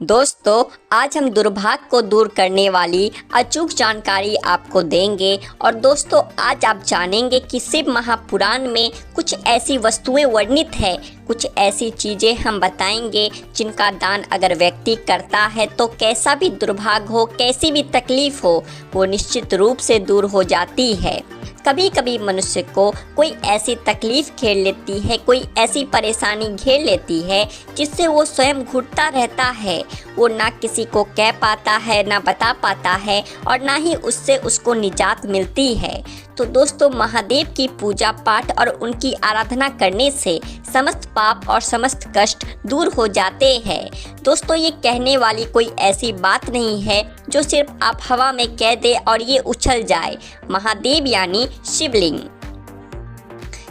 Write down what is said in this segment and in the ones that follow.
दोस्तों, आज हम दुर्भाग्य को दूर करने वाली अचूक जानकारी आपको देंगे। और दोस्तों, आज आप जानेंगे कि शिव महापुराण में कुछ ऐसी वस्तुएं वर्णित है, कुछ ऐसी चीज़ें हम बताएंगे जिनका दान अगर व्यक्ति करता है तो कैसा भी दुर्भाग्य हो, कैसी भी तकलीफ हो, वो निश्चित रूप से दूर हो जाती है। कभी कभी मनुष्य को कोई ऐसी तकलीफ घेर लेती है, कोई ऐसी परेशानी घेर लेती है जिससे वो स्वयं घुटता रहता है। वो ना किसी को कह पाता है, ना बता पाता है और ना ही उससे उसको निजात मिलती है। तो दोस्तों, महादेव की पूजा पाठ और उनकी आराधना करने से समस्त पाप और समस्त कष्ट दूर हो जाते हैं। दोस्तों, ये कहने वाली कोई ऐसी बात नहीं है जो सिर्फ आप हवा में कह दे और ये उछल जाए। महादेव यानी शिवलिंग।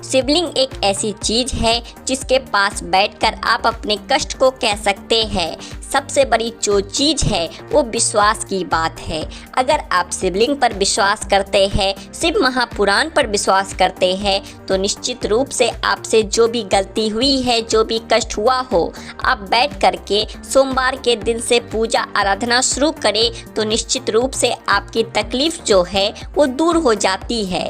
शिवलिंग एक ऐसी चीज है जिसके पास बैठकर आप अपने कष्ट को कह सकते हैं। सबसे बड़ी जो चीज़ है वो विश्वास की बात है। अगर आप शिवलिंग पर विश्वास करते हैं, शिव महापुराण पर विश्वास करते हैं, तो निश्चित रूप से आपसे जो भी गलती हुई है, जो भी कष्ट हुआ हो, आप बैठ करके सोमवार के दिन से पूजा आराधना शुरू करें तो निश्चित रूप से आपकी तकलीफ जो है वो दूर हो जाती है।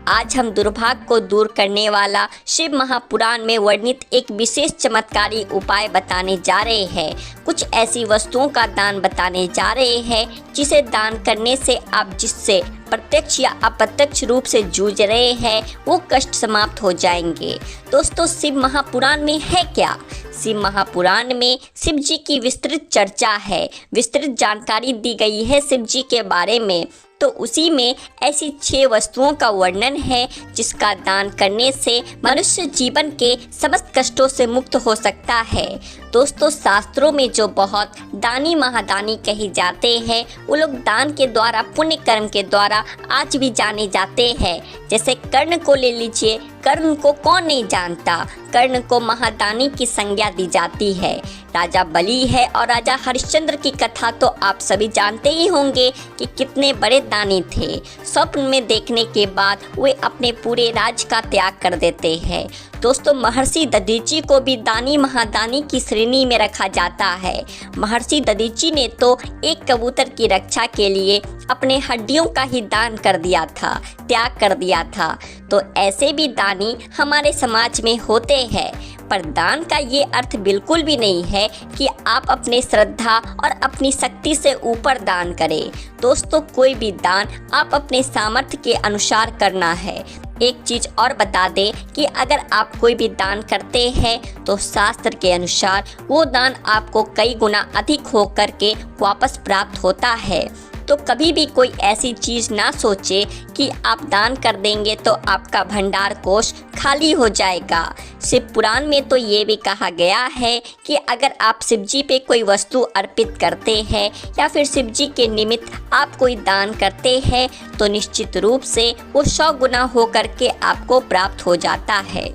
आज हम दुर्भाग्य को दूर करने वाला शिव महापुराण में वर्णित एक विशेष चमत्कारी उपाय बताने जा रहे हैं। कुछ ऐसी वस्तुओं का दान बताने जा रहे हैं जिसे दान करने से आप जिससे प्रत्यक्ष या अप्रत्यक्ष रूप से जूझ रहे हैं वो कष्ट समाप्त हो जाएंगे। दोस्तों, शिव महापुराण में है क्या? शिव महापुराण में शिव जी की विस्तृत चर्चा है, विस्तृत जानकारी दी गई है शिव जी के बारे में। तो उसी में ऐसी 6 वस्तुओं का वर्णन है जिसका दान करने से मनुष्य जीवन के समस्त कष्टों से मुक्त हो सकता है। दोस्तों, शास्त्रों में जो बहुत दानी महादानी कहे जाते हैं वो लोग दान के द्वारा, पुण्य कर्म के द्वारा आज भी जाने जाते हैं। जैसे कर्ण को ले लीजिए, कर्ण को कौन नहीं जानता। कर्ण को महादानी की संज्ञा दी जाती है। राजा बलि है और राजा हरिश्चंद्र की कथा तो आप सभी जानते ही होंगे कि कितने बड़े दानी थे। स्वप्न में देखने के बाद वे अपने पूरे राज्य का त्याग कर देते हैं। दोस्तों, महर्षि दधीची को भी दानी महादानी की श्रेणी में रखा जाता है। महर्षि दधीची ने तो एक कबूतर की रक्षा के लिए अपने हड्डियों का ही दान कर दिया था, त्याग कर दिया था। तो ऐसे भी दानी हमारे समाज में होते हैं। पर दान का ये अर्थ बिल्कुल भी नहीं है कि आप अपने श्रद्धा और अपनी शक्ति से ऊपर दान करें। दोस्तों, कोई भी दान आप अपने सामर्थ्य के अनुसार करना है। एक चीज़ और बता दें कि अगर आप कोई भी दान करते हैं तो शास्त्र के अनुसार वो दान आपको कई गुना अधिक होकर के वापस प्राप्त होता है। तो कभी भी कोई ऐसी चीज़ ना सोचे कि आप दान कर देंगे तो आपका भंडार कोष खाली हो जाएगा। शिव पुराण में तो ये भी कहा गया है कि अगर आप शिव जी पे कोई वस्तु अर्पित करते हैं या फिर शिव जी के निमित्त आप कोई दान करते हैं तो निश्चित रूप से वो 100 गुना होकर के आपको प्राप्त हो जाता है।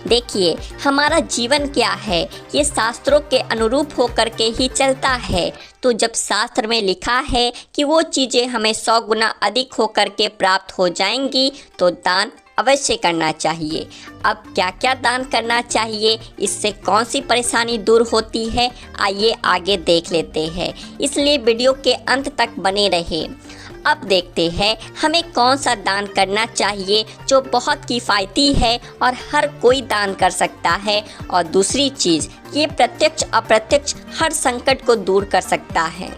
देखिए, हमारा जीवन क्या है, ये शास्त्रों के अनुरूप होकर के ही चलता है। तो जब शास्त्र में लिखा है कि वो चीज़ें हमें 100 गुना अधिक होकर के प्राप्त हो जाएंगी तो दान अवश्य करना चाहिए। अब क्या क्या दान करना चाहिए, इससे कौन सी परेशानी दूर होती है, आइए आगे देख लेते हैं। इसलिए वीडियो के अंत तक बने रहें। अब देखते हैं हमें कौन सा दान करना चाहिए जो बहुत किफ़ायती है और हर कोई दान कर सकता है। और दूसरी चीज़, ये प्रत्यक्ष अप्रत्यक्ष हर संकट को दूर कर सकता है।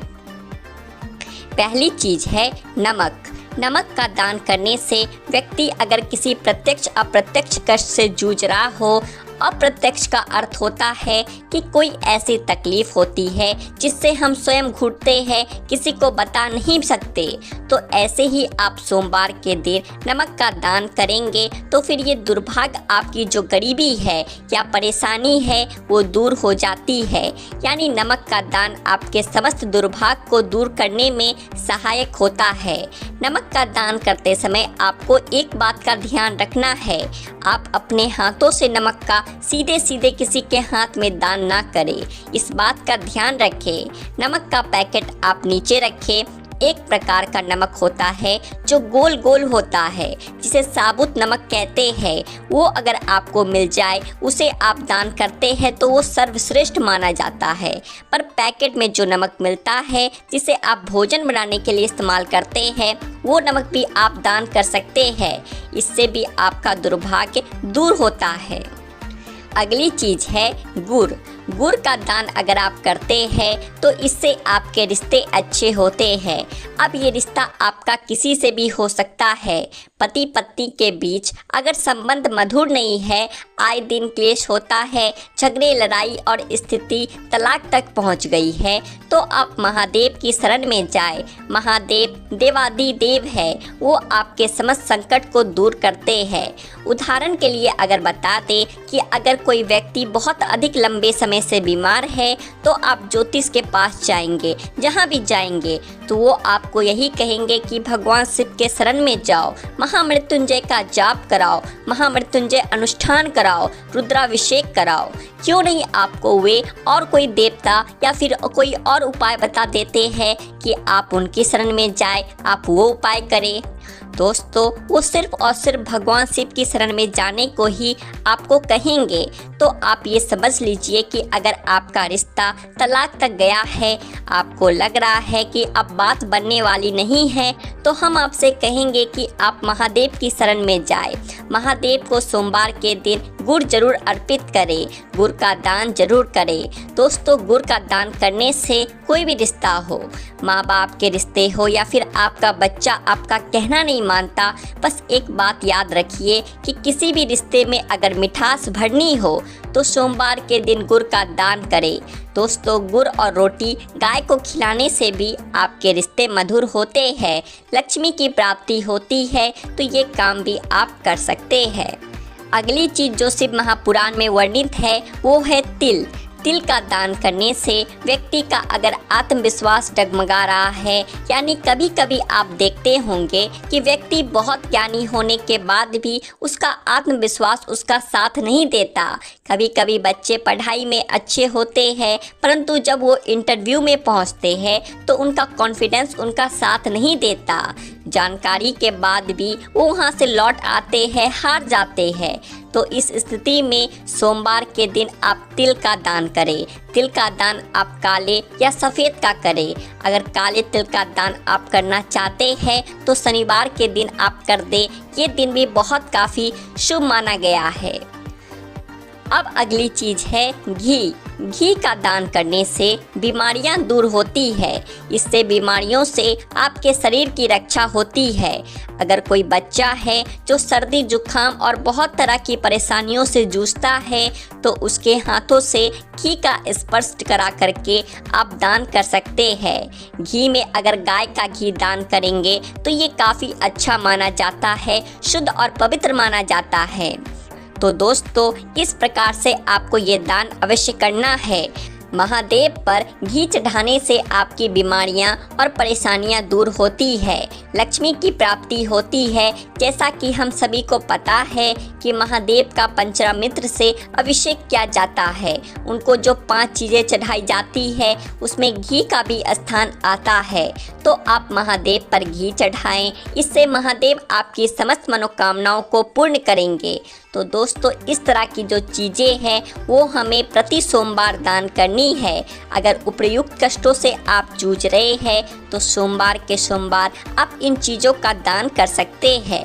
पहली चीज़ है नमक। नमक का दान करने से व्यक्ति अगर किसी प्रत्यक्ष अप्रत्यक्ष कष्ट से जूझ रहा हो, अप्रत्यक्ष का अर्थ होता है कि कोई ऐसी तकलीफ होती है जिससे हम स्वयं घुटते हैं, किसी को बता नहीं सकते, तो ऐसे ही आप सोमवार के दिन नमक का दान करेंगे तो फिर ये दुर्भाग्य, आपकी जो गरीबी है या परेशानी है वो दूर हो जाती है। यानी नमक का दान आपके समस्त दुर्भाग्य को दूर करने में सहायक होता है। नमक का दान करते समय आपको एक बात का ध्यान रखना है, आप अपने हाथों से नमक का सीधे सीधे किसी के हाथ में दान ना करें। इस बात का ध्यान रखें। नमक का पैकेट आप नीचे रखें, एक प्रकार का नमक होता है जो गोल गोल होता है, जिसे साबुत नमक कहते हैं। वो अगर आपको मिल जाए, उसे आप दान करते हैं तो वो सर्वश्रेष्ठ माना जाता है। पर पैकेट में जो नमक मिलता है, जिसे आप भोजन बनाने के लिए इस्तेमाल करते हैं, वो नमक भी आप दान कर सकते हैं। इससे भी आपका दुर्भाग्य दूर होता है। अगली चीज़ है गुड़। गुड़ का दान अगर आप करते हैं तो इससे आपके रिश्ते अच्छे होते हैं। अब ये रिश्ता आपका किसी से भी हो सकता है। पति पत्नी के बीच अगर संबंध मधुर नहीं है, आए दिन क्लेश होता है, झगड़े लड़ाई और स्थिति तलाक तक पहुंच गई है, तो आप महादेव की शरण में जाए। महादेव देवादिदेव है, वो आपके समस्त संकट को दूर करते हैं। उदाहरण के लिए अगर बता दें कि अगर कोई व्यक्ति बहुत अधिक लंबे समय से बीमार है तो आप ज्योतिष के पास जाएंगे। जहाँ भी जाएंगे तो वो आपको यही कहेंगे कि भगवान शिव के शरण में जाओ, महामृत्युंजय का जाप कराओ, महामृत्युंजय अनुष्ठान कराओ, रुद्राभिषेक कराओ। क्यों नहीं आपको वे और कोई देवता या फिर कोई और उपाय बता देते हैं कि आप उनकी शरण में जाए, आप वो उपाय करें। दोस्तों, वो सिर्फ और सिर्फ भगवान शिव की शरण में जाने को ही आपको कहेंगे। तो आप ये समझ लीजिए कि अगर आपका रिश्ता तलाक तक गया है, आपको लग रहा है कि अब बात बनने वाली नहीं है, तो हम आपसे कहेंगे कि आप महादेव की शरण में जाए। महादेव को सोमवार के दिन गुड़ जरूर अर्पित करें, गुड़ का दान जरूर करें। दोस्तों, गुड़ का दान करने से कोई भी रिश्ता हो, माँ बाप के रिश्ते हो या फिर आपका बच्चा आपका कहना नहीं मानता, बस एक बात याद रखिए कि किसी भी रिश्ते में अगर मिठास भरनी हो तो सोमवार के दिन गुड़ का दान करें। दोस्तों, गुड़ और रोटी गाय को खिलाने से भी आपके रिश्ते मधुर होते हैं, लक्ष्मी की प्राप्ति होती है। तो ये काम भी आप कर सकते हैं। अगली चीज़ जो शिव महापुराण में वर्णित है वो है तिल। तिल का दान करने से व्यक्ति का अगर आत्मविश्वास डगमगा रहा है, यानी कभी कभी आप देखते होंगे कि व्यक्ति बहुत ज्ञानी होने के बाद भी उसका आत्मविश्वास उसका साथ नहीं देता। कभी कभी बच्चे पढ़ाई में अच्छे होते हैं, परंतु जब वो इंटरव्यू में पहुंचते हैं तो उनका कॉन्फिडेंस उनका साथ नहीं देता। जानकारी के बाद भी वो वहाँ से लौट आते हैं, हार जाते हैं। तो इस स्थिति में सोमवार के दिन आप तिल का दान करें। तिल का दान आप काले या सफ़ेद का करें। अगर काले तिल का दान आप करना चाहते हैं तो शनिवार के दिन आप कर दें। ये दिन भी बहुत काफ़ी शुभ माना गया है। अब अगली चीज़ है घी। घी का दान करने से बीमारियां दूर होती है। इससे बीमारियों से आपके शरीर की रक्षा होती है। अगर कोई बच्चा है जो सर्दी जुखाम और बहुत तरह की परेशानियों से जूझता है तो उसके हाथों से घी का स्पर्श करा करके आप दान कर सकते हैं। घी में अगर गाय का घी दान करेंगे तो ये काफ़ी अच्छा माना जाता है, शुद्ध और पवित्र माना जाता है। तो दोस्तों, इस प्रकार से आपको ये दान अवश्य करना है। महादेव पर घी चढ़ाने से आपकी बीमारियां और परेशानियां दूर होती है, लक्ष्मी की प्राप्ति होती है। जैसा कि हम सभी को पता है कि महादेव का पंचामृत से अभिषेक किया जाता है। उनको जो 5 चीज़ें चढ़ाई जाती है उसमें घी का भी स्थान आता है। तो आप महादेव पर घी चढ़ाएं, इससे महादेव आपकी समस्त मनोकामनाओं को पूर्ण करेंगे। तो दोस्तों, इस तरह की जो चीज़ें हैं वो हमें प्रति सोमवार दान करनी है। अगर उपर्युक्त कष्टों से आप जूझ रहे हैं तो सोमवार के सोमवार आप इन चीज़ों का दान कर सकते हैं।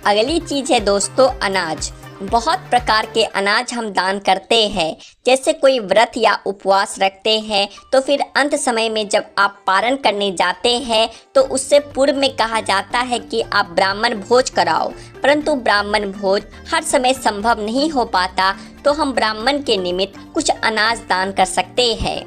अगली चीज़ है दोस्तों अनाज। बहुत प्रकार के अनाज हम दान करते हैं। जैसे कोई व्रत या उपवास रखते हैं तो फिर अंत समय में जब आप पारण करने जाते हैं तो उससे पूर्व में कहा जाता है कि आप ब्राह्मण भोज कराओ, परंतु ब्राह्मण भोज हर समय संभव नहीं हो पाता, तो हम ब्राह्मण के निमित्त कुछ अनाज दान कर सकते हैं।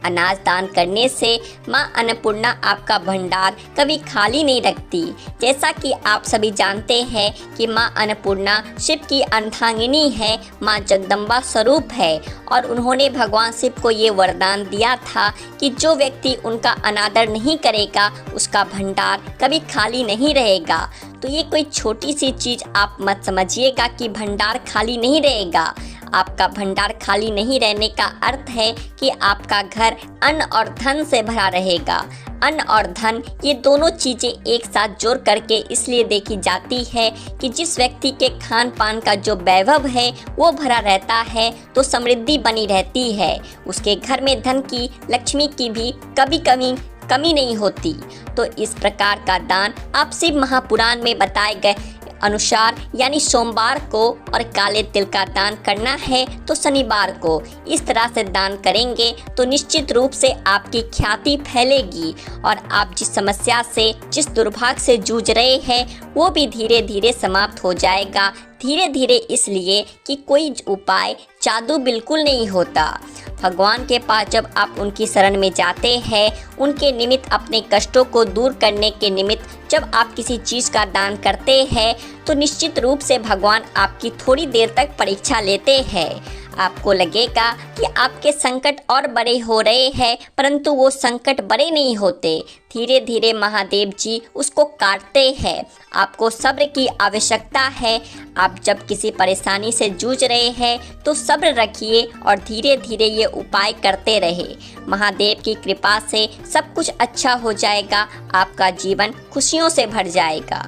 अनाज दान करने से माँ अन्नपूर्णा आपका भंडार कभी खाली नहीं रखती। जैसा कि आप सभी जानते हैं कि माँ अन्नपूर्णा शिव की अर्धांगिनी है, माँ जगदम्बा स्वरूप है, और उन्होंने भगवान शिव को ये वरदान दिया था कि जो व्यक्ति उनका अनादर नहीं करेगा उसका भंडार कभी खाली नहीं रहेगा। तो ये कोई छोटी सी चीज़ आप मत समझिएगा कि भंडार खाली नहीं रहेगा। आपका भंडार खाली नहीं रहने का अर्थ है कि आपका घर अन्न और धन से भरा रहेगा। अन्न और धन ये दोनों चीज़ें एक साथ जोड़ करके इसलिए देखी जाती है कि जिस व्यक्ति के खान पान का जो वैभव है वो भरा रहता है तो समृद्धि बनी रहती है, उसके घर में धन की, लक्ष्मी की भी कभी कमी नहीं होती। तो इस प्रकार का दान आप शिव महापुराण में बताए गए अनुसार यानी सोमवार को और काले तिल का दान करना है तो शनिवार को इस तरह से दान करेंगे तो निश्चित रूप से आपकी ख्याति फैलेगी और आप जिस समस्या से, जिस दुर्भाग्य से जूझ रहे हैं वो भी धीरे धीरे समाप्त हो जाएगा। धीरे धीरे इसलिए कि कोई उपाय जादू बिल्कुल नहीं होता। भगवान के पास जब आप उनकी शरण में जाते हैं, उनके निमित्त अपने कष्टों को दूर करने के निमित्त जब आप किसी चीज़ का दान करते हैं तो निश्चित रूप से भगवान आपकी थोड़ी देर तक परीक्षा लेते हैं। आपको लगेगा कि आपके संकट और बड़े हो रहे हैं, परंतु वो संकट बड़े नहीं होते। धीरे धीरे महादेव जी उसको काटते हैं। आपको सब्र की आवश्यकता है। आप जब किसी परेशानी से जूझ रहे हैं तो सब्र रखिए और धीरे धीरे ये उपाय करते रहे। महादेव की कृपा से सब कुछ अच्छा हो जाएगा, आपका जीवन खुशियों से भर जाएगा।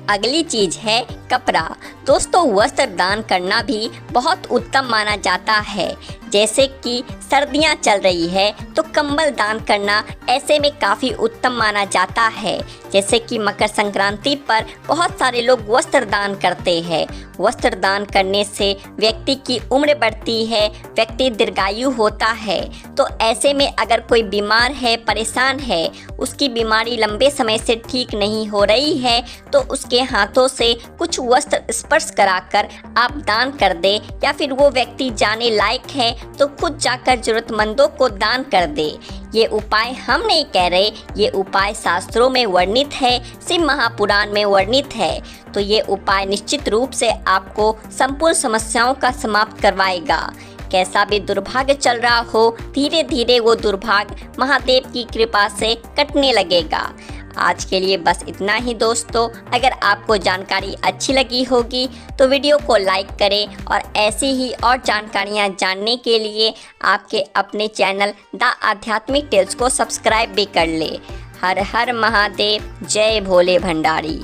अगली चीज़ है कपड़ा। दोस्तों, वस्त्र दान करना भी बहुत उत्तम माना जाता है। जैसे कि सर्दियां चल रही है तो कंबल दान करना ऐसे में काफ़ी उत्तम माना जाता है। जैसे कि मकर संक्रांति पर बहुत सारे लोग वस्त्र दान करते हैं। वस्त्र दान करने से व्यक्ति की उम्र बढ़ती है, व्यक्ति दीर्घायु होता है। तो ऐसे में अगर कोई बीमार है, परेशान है, उसकी बीमारी लंबे समय से ठीक नहीं हो रही है तो उसके हाथों से कुछ वस्त्र स्पर्श कराकर आप दान कर दे, या फिर वो व्यक्ति जाने लायक है तो खुद जाकर जरूरतमंदों को दान कर दे। ये उपाय हम नहीं कह रहे, ये उपाय शास्त्रों में वर्णित है, शिव महापुराण में वर्णित है। तो ये उपाय निश्चित रूप से आपको संपूर्ण समस्याओं का समाप्त करवाएगा। कैसा भी दुर्भाग्य चल रहा हो, धीरे धीरे वो दुर्भाग्य महादेव की कृपा से कटने लगेगा। आज के लिए बस इतना ही दोस्तों। अगर आपको जानकारी अच्छी लगी होगी तो वीडियो को लाइक करें और ऐसी ही और जानकारियाँ जानने के लिए आपके अपने चैनल द आध्यात्मिक टेल्स को सब्सक्राइब भी कर ले। हर हर महादेव, जय भोले भंडारी।